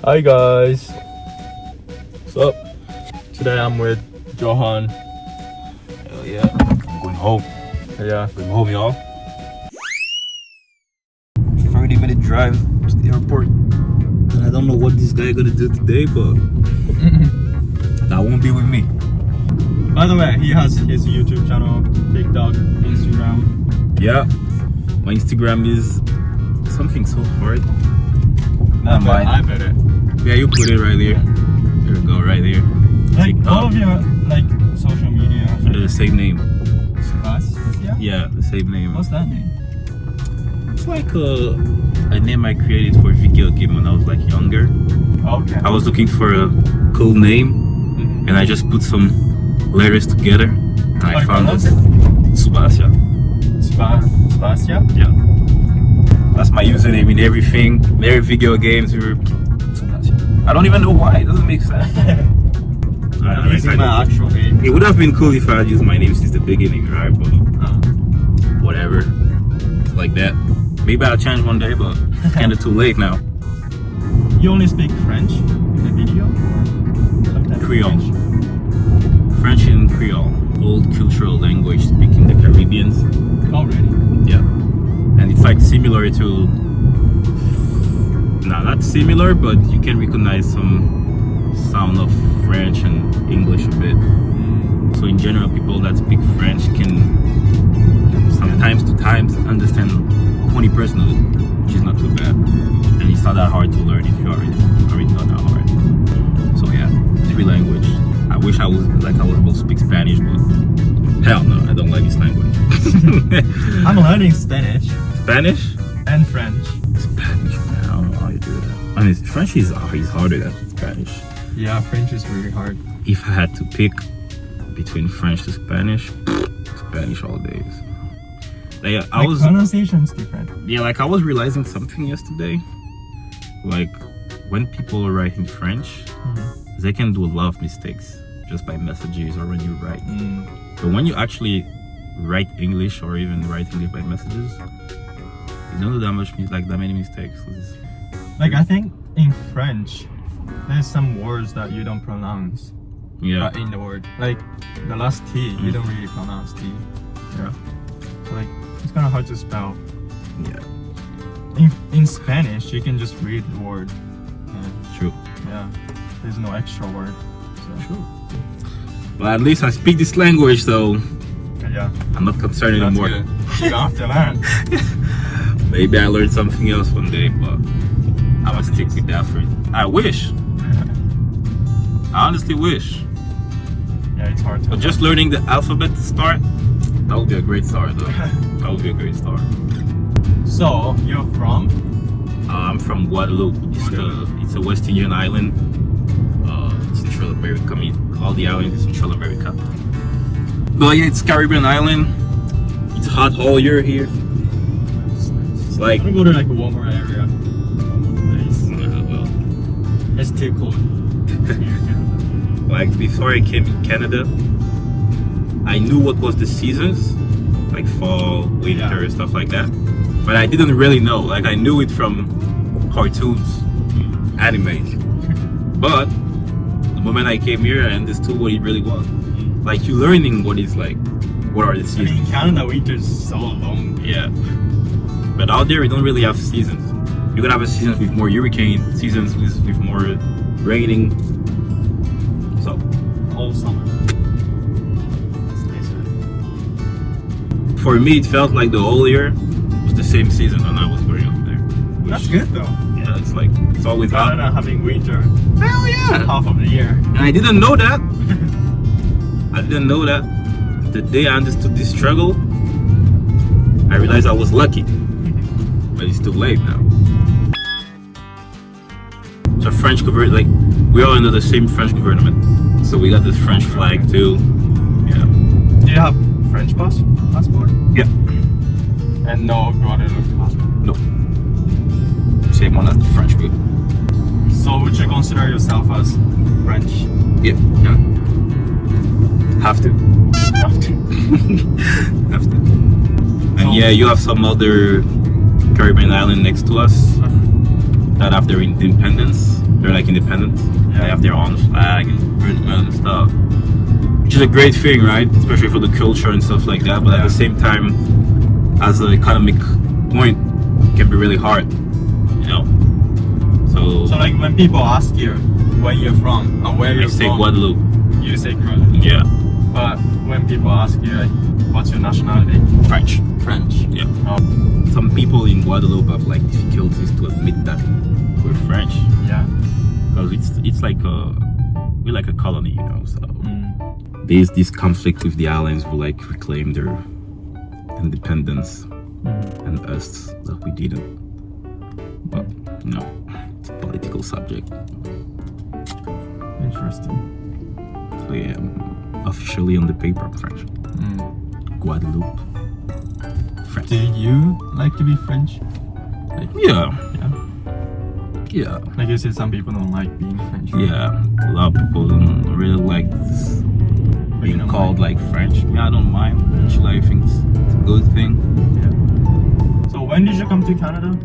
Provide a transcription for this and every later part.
Hi guys, what's up? Today I'm with Johan. Hell yeah, I'm going home. Yeah, Going home, y'all. 30-minute drive to the airport. And I don't know what this guy gonna do today, but that won't be with me. by the way, he has his YouTube channel, TikTok, Instagram. Yeah, my Instagram is something so hard. I bet it. Yeah, you put it right there. There we go, right there. Like TikTok. all of your like social media. Under the same name. Sebastian? Yeah, the same name. What's that name? It's like a name I created for a video game when I was like younger. Okay. I was looking for a cool name, and I just put some letters together, and I found it. Sebastian. Sebastian? Yeah. That's my username in everything, in every video games. I don't even know why. It doesn't make sense. I'm using my actual name. It would have been cool if I had used my name since the beginning, right? But whatever. It's like that. Maybe I'll change one day, but it's kind of too late now. You only speak French in the video? Or sometimes Creole. French? French and Creole. Old cultural language speaking the Caribbeans. Oh, really? Yeah. And it's like similar to, not similar, but you can recognize some sound of French and English a bit. So in general, people that speak French can sometimes to times understand 20% of it, which is not too bad. And it's not that hard to learn if you already not that hard. So yeah, 3 language. I wish I was able to speak Spanish, but hell no, I don't like this language. I'm learning Spanish. Spanish? And French. Spanish, man. I don't know how you do that. I mean, French is harder than Spanish. Yeah, French is really hard. If I had to pick between French to Spanish, Spanish all days. Like, pronunciation's different. Yeah, like I was realizing something yesterday. Like when people write in French, they can do a lot of mistakes just by messages or when you write. But when you actually write English or even write English by messages, you don't do that many mistakes. Like I think in French, there's some words that you don't pronounce. Yeah. In the word, like the last T, you don't really pronounce T. Yeah. So like it's kind of hard to spell. Yeah. In Spanish, you can just read the word. True. Yeah. There's no extra word. So. True. But at least I speak this language, so yeah. I'm not concerned anymore. Good. You have to learn. Maybe I learn something else one day, but I'm gonna stick with that for it. I wish. I honestly wish. Yeah, it's hard to. But just learning the alphabet to start, that would be a great start, though. That would be a great start. So you're from? I'm from Guadeloupe. It's a West Indian island. Central America. I mean, all the islands in Central America. But yeah, it's Caribbean island. It's hot all year here. It's like. I'm gonna go to like a warmer area. Well, it's too cold. Like before I came in Canada, I knew what was the seasons, like fall, winter, stuff like that. But I didn't really know. Like I knew it from cartoons, animes. But the moment I came here, I understood what it really was. Like you learning what it's like. What are the seasons? I mean, in Canada, winter's so long. Yeah. But out there, we don't really have seasons. You can have a seasons with more hurricane, seasons with more raining. So all summer. That's nicer. For me, it felt like the whole year was the same season when I was growing up there. That's good though. Yeah, it's like it's always hot. Canada having winter. Hell yeah! Half of the year. And I didn't know that. I didn't know that. The day I understood this struggle, I realized I was lucky. But it's too late now. So French government, like we're all under the same French government. So we got this French flag too. Yeah. Do you have French passport? Yeah. And no Guadeloupe passport? No. Same one as the French people. So would you consider yourself as French? Yeah. Have to. Have to. Have to. And yeah, you have some other Caribbean island next to us that have their independence. They're like independent. They have their own flag and government and stuff, which is a great thing, right? Especially for the culture and stuff like that. But at the same time, as an economic point, it can be really hard, you know. So like when people ask you where you're from or where I you're say from, Guadeloupe. you say Guadeloupe. Yeah, But when people ask you like, what's your nationality? French. French. Yeah. Oh, Some people in Guadeloupe have like difficulties to admit that we're French, yeah. because it's like we're like a colony, you know. So Mm. there's this conflict with the islands who like reclaim their independence, and us that we didn't. But no, it's a political subject. Interesting. So yeah, I'm officially on the paper I'm French. Guadeloupe, French. Do you like to be French? Like, Yeah, yeah. yeah, Like you said, some people don't like being French. yeah. A lot of people don't really like this But you being don't called like French. Yeah, I don't mind. Actually, I think it's a good thing. Yeah. So when did you come to Canada?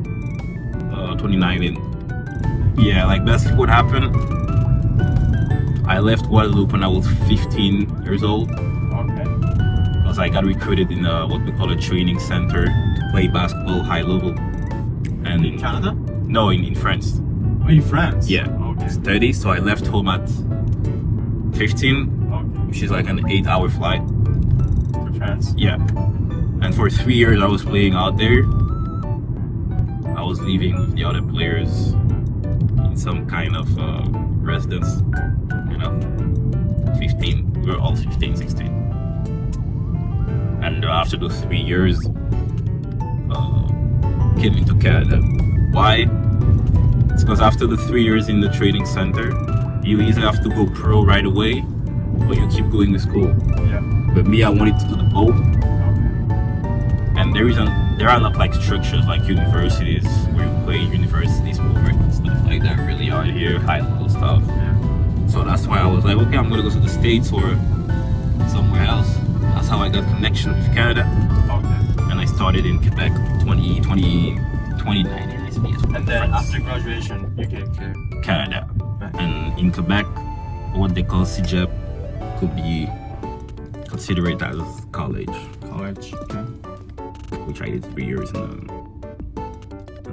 2019. Yeah, like basically what happened, I left Guadeloupe when I was 15 years old, Okay. because I got recruited in what we call a training center to play basketball high level. And In Canada? No, in France. Oh, in France? Yeah. Okay. Study, so I left home at 15, Okay. which is like an 8-hour flight. To France? Yeah. And for 3 years I was playing out there. I was living with the other players in some kind of residence, you know. 15, we were all 15, 16. And after those 3 years, came into Canada. Why? It's because after the 3 years in the training center, you either have to go pro right away, or you keep going to school. Yeah. But me, I wanted to do the both. Okay. And there are not like structures like universities where you play university sport and stuff like that really are here, high level stuff. Yeah. So that's why I was like, okay, I'm gonna go to the States or somewhere else. That's how I got connection with Canada. Okay. And I started in Quebec 2019. And then after graduation, you came to Canada. Right. And in Quebec, what they call CEGEP could be considered as college, college. Okay. which I did 3 years in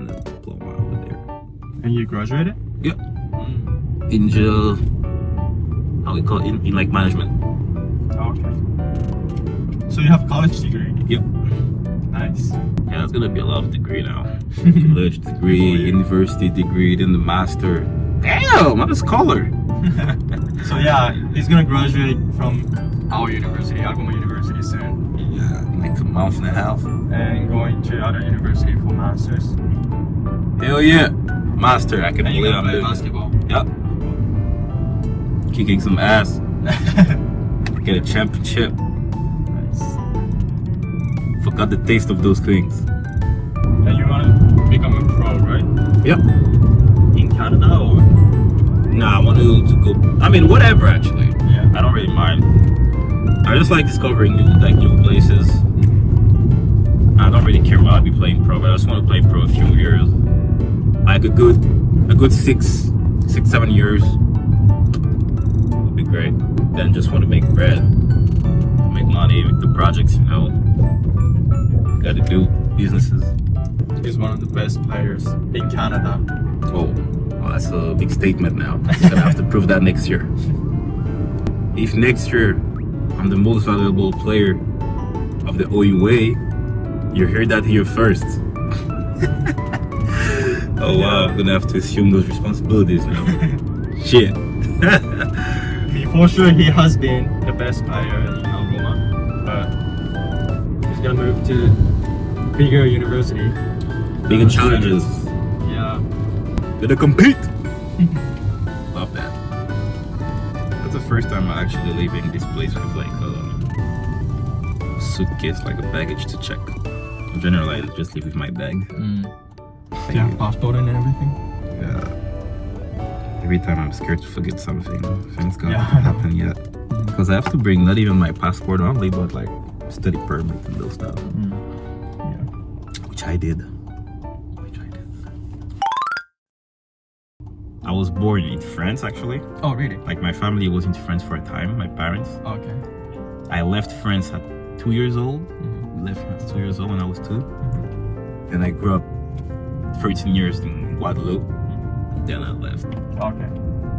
the diploma over there. And you graduated? Yeah. In the, how we call it, in like management. Okay. So you have a college degree? Yep. Nice. Yeah, that's gonna be a lot of degree now. College degree, university degree, then the master. Damn, I'm a scholar. So yeah, he's gonna graduate from our university, Algoma University soon, Yeah, like a month and a half. and going to other university for masters. Hell yeah, master. I can And you believe gonna I'm play doing. basketball. Yep. Kicking some ass. Get a championship. Nice. Forgot the taste of those things. And you wanna become a pro, right? Yep. In Canada or? Nah, I want to go. I mean, whatever actually. Yeah. I don't really mind. I just like discovering new places. I don't really care what I'll be playing pro, but I just want to play pro a few years. Like a good 6-7 years would be great. Then just want to make bread, make money, make the projects, you know. Got to do businesses. He's one of the best players in Canada. Oh, well, that's a big statement now. I'm gonna have to prove that next year. If next year I'm the most valuable player of the OUA, you heard that here first. Oh wow, I'm gonna have to assume those responsibilities now. Shit. For sure, he has been the best player in Algoma, but he's gonna move to bigger university. Bigger challenges. Yeah. Gonna compete. Love that. That's the first time I'm actually leaving this place with like a suitcase, like a baggage to check. In general, I just leave with my bag. Do you have passport and everything? Yeah. Every time I'm scared to forget something. Things gonna Yeah, I know. happen yet. Because I have to bring not even my passport only, but like study permit and those stuff. Yeah. Which I did. I I was born in France actually. Oh, really? Like my family was in France for a time, my parents. Okay. I left France at 2 years old. Mm-hmm. We left France 2 years old when I was 2. Mm-hmm. Then I grew up 13 years in Guadeloupe. Then I left. Okay.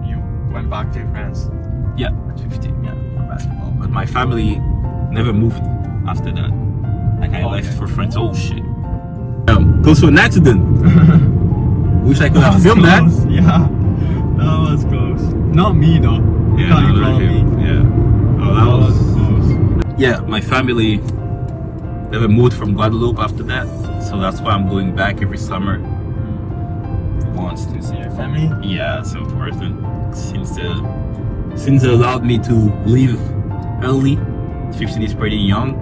You went back to France? Yeah, at 15, yeah, for basketball. But my family never moved after that. Like I left for France. Oh shit. Close to an accident. Wish I could have filmed that. Close. Yeah, that was close. Not me though. Yeah, Not in no, front of me. yeah. Oh, that was close. Yeah, my family never moved from Guadeloupe after that. So that's why I'm going back every summer. Once To see your family? Yeah, it's important. Since they allowed me to leave early, 15 is pretty young.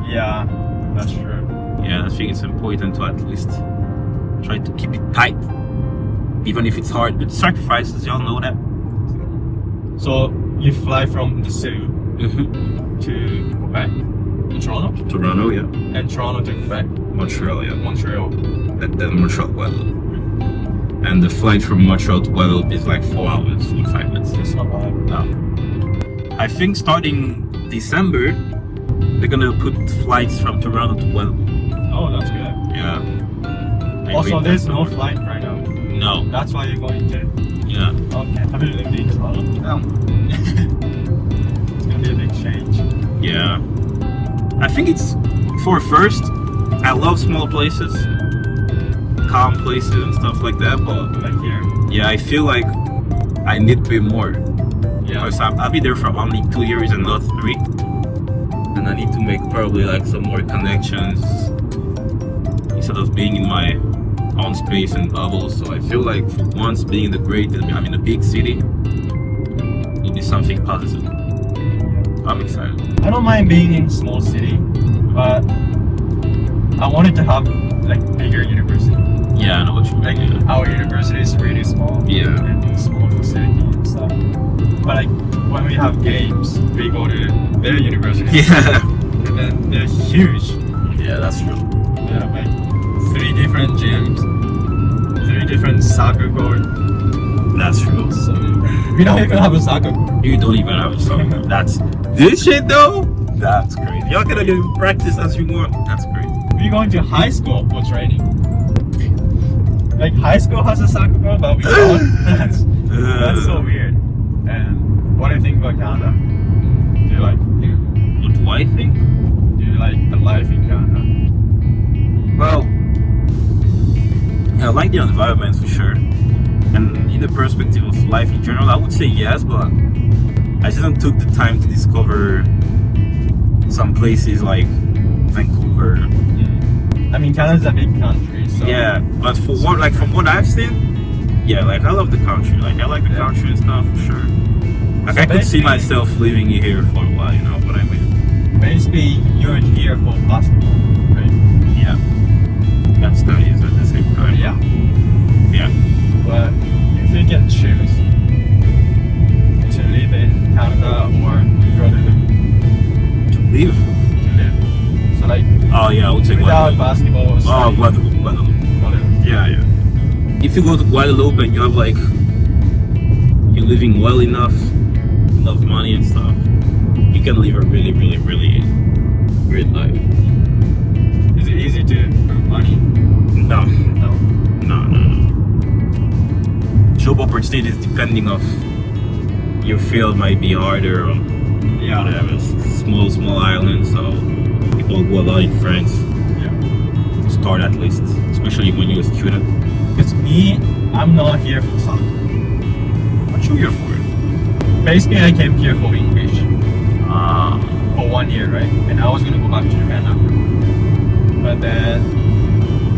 Yeah, that's true. Yeah, I think it's important to at least try to keep it tight, even if it's hard. But sacrifices, y'all know that. So you fly from the city Mm-hmm. to Quebec, Toronto, Toronto, yeah. and Toronto to Quebec, Montreal, yeah. Montreal. Then Montreal, Guadeloupe. And the flight from Montreal to Guadeloupe is like 4 hours, 45 minutes. It's not bad. No. I think starting December, they're gonna put flights from Toronto to Guadeloupe. Oh, that's good. Yeah. I Also, read there's that no somewhere. flight right now. No. That's why you're going to. Yeah. Okay. Have you lived in Toronto? It's gonna be a big change. Yeah. I think it's for first. I love small places, calm places and stuff like that. But Like here. yeah, I feel like I need to be more. Yeah. Because I'll be there for only 2 years and not 3. And I need to make probably like some more connections instead of being in my own space and bubble. So I feel like for once being in the I'm in a big city, it is something positive. I'm excited. I don't mind being in small city, but I wanted to have like bigger university. Yeah, I know what you Like mean. Yeah. our university is really small. Yeah. And small facility and stuff. But like when we have games, we go to their university. Yeah. And then they're huge. Yeah, that's true. They have like 3 different gyms, 3 different soccer courts. That's true. So we don't even have a soccer court. You don't even have a song. That's this shit though. That's crazy. Y'all can do practice as you want. That's crazy. We're going to high school for training. Like high school has a soccer court, but we don't. That's so weird. And what do you think about Canada? Do you like? What do I think? Do you like the life in Canada? Well, I like the environment for sure. And in the perspective of life in general, I would say yes, but I didn't took the time to discover some places like Vancouver. I mean, Canada's a big country, so Yeah, but for what, like from what I've seen, yeah, like I love the country. Like I like the country and stuff for sure. Like So I could see basically- myself living here for a while. You know what I mean? basically you're here for basketball, right? Yeah. And studies at the same time. Yeah. Yeah. But if you can choose to live in Canada or rather To live. to live, so like Oh yeah, I would say without Guadeloupe. basketball or Oh, study, Guadeloupe, Guadeloupe. whatever. Yeah, yeah. If you go to Guadeloupe and you have like, you're living well enough, enough money and stuff, you can live a really, really, really great life. Is it easy to earn money? No, No. no. Job opportunities depending of your field might be harder or Yeah. whatever. Small island, so people go a lot in France Yeah. to start at least, especially when you're a student. Because me, I'm not here for soccer. What you here for? Basically, I came here for English Ah, for 1 year, right? And I was gonna go back to Japan after. But then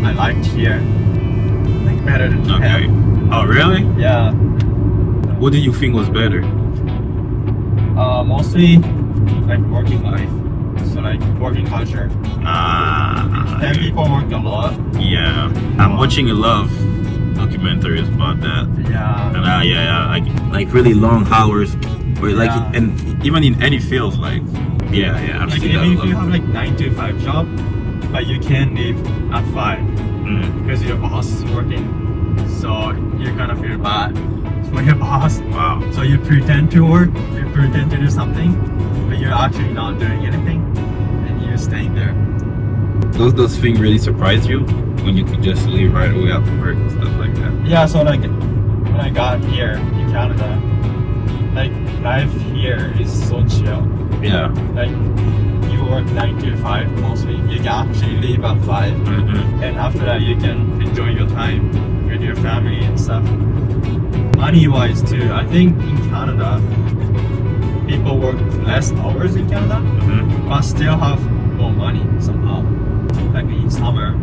I liked here like better than okay. Japan. Oh, really? Yeah. What do you think was better? Mostly like working life. So like working culture. And people work a lot. Yeah. I'm watching a lot of documentaries about that. Yeah. And like really long hours, where like Yeah. and even in any field, like I've Like seen that. even a if you lot. have like 9 to 5 job, but you can't leave at 5 Mm. because your boss is working. So you're gonna feel bad for your boss. Wow. So you pretend to work, you pretend to do something, but you're actually not doing anything, and you're staying there. Those things really surprise you when you could just leave right away after work and stuff like that. Yeah, so like when I got here in Canada, like life here is so chill. Yeah. Like you work 9 to 5 mostly. You can actually leave at 5, Mm-hmm. and after that you can enjoy your time with your family and stuff. Money wise too, I think in Canada people work less hours in Canada, Mm-hmm. but still have more money somehow. Like in summer,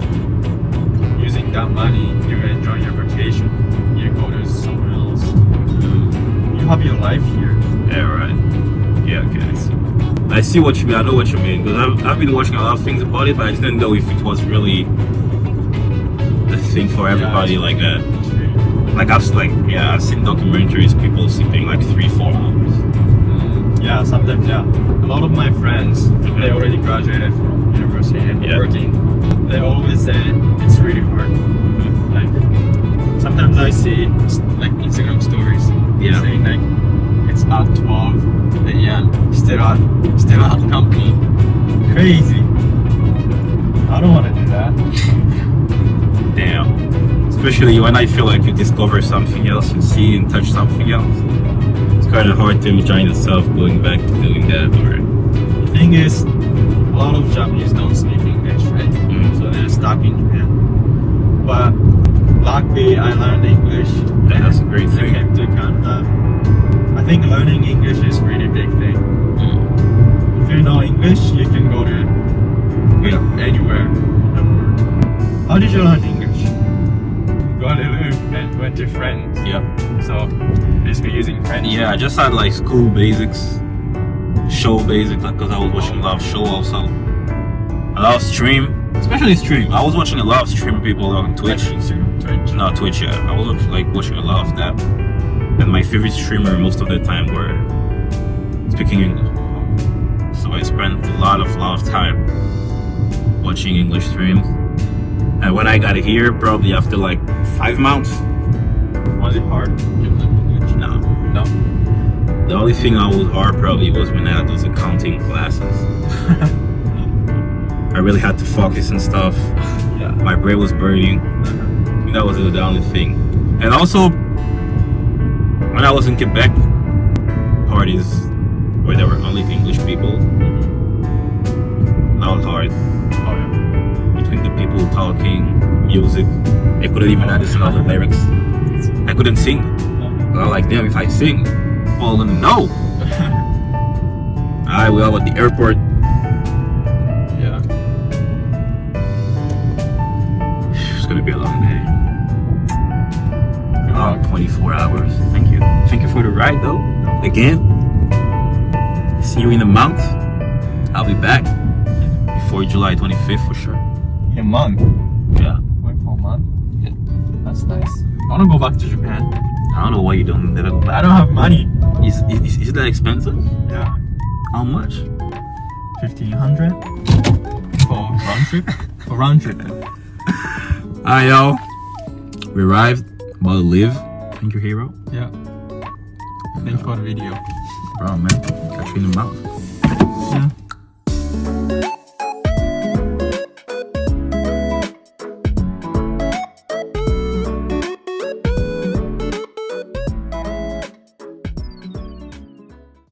using that money, you enjoy your vacation. You go to somewhere else. You have your life here. Yeah, right. Yeah, okay, I see what you mean. I know what you mean. Because I've been watching a lot of things about it, but I just didn't know if it was really the thing for everybody like that. Like I've seen documentaries, people sleeping like 3-4 hours. Yeah, sometimes, yeah. A lot of my friends, they already graduated from university and working. They always say it's really hard. Like, sometimes I see like Instagram stories saying like it's at 12 a.m. still at the company. Crazy. I don't want to do that. Damn. Especially when I feel like you discover something else, you see and touch something else. It's kind of hard to imagine yourself going back to doing that. Or the thing is, a lot of Japanese don't speak English, right? So they're stuck in Japan. But luckily, I learned English. yeah, that's a great I thing. came to Canada. I think learning English is really big thing. If you know English, you can go to anywhere in the world. How did you learn English? Guadeloupe and went to France. Yeah. So basically using French. Yeah, I just had like school basics, show basics, because I was watching a lot of show also. A lot of stream, especially stream. I was watching a lot of stream people on Twitch. Twitch. Not Twitch, yeah. I was watching a lot of that. And my favorite streamer most of the time were speaking English. So I spent a lot of time watching English streams. And when I got here, probably after like 5 months. Was it hard to learn English? No. No? The only thing I was hard probably was when I had those accounting classes. I really had to focus and stuff. Yeah. My brain was burning. I think that was the only thing. And also, when I was in Quebec parties where there were only English people, that was hard. Oh yeah. Between the people talking, music, I couldn't even understand all the lyrics. I couldn't sing. I was like, damn, if I sing, people are gonna know. Alright, we're all at the airport. Yeah. It's gonna be a long day. About 24 hours. Thank you. Thank you for the ride though. Again. See you in a month. I'll be back before July 25th for sure. In a month? Yeah. Wait for a month? Yeah. That's nice. I wanna go back to Japan. I don't know why you don't never go I back. don't have money. Is it that expensive? Yeah. How much? 1,500 for round trip. For round trip. Alright yo. We arrived. About to leave. Thank you, hero. Yeah. Thanks for the video. Bro, man. Catch you in the mouth.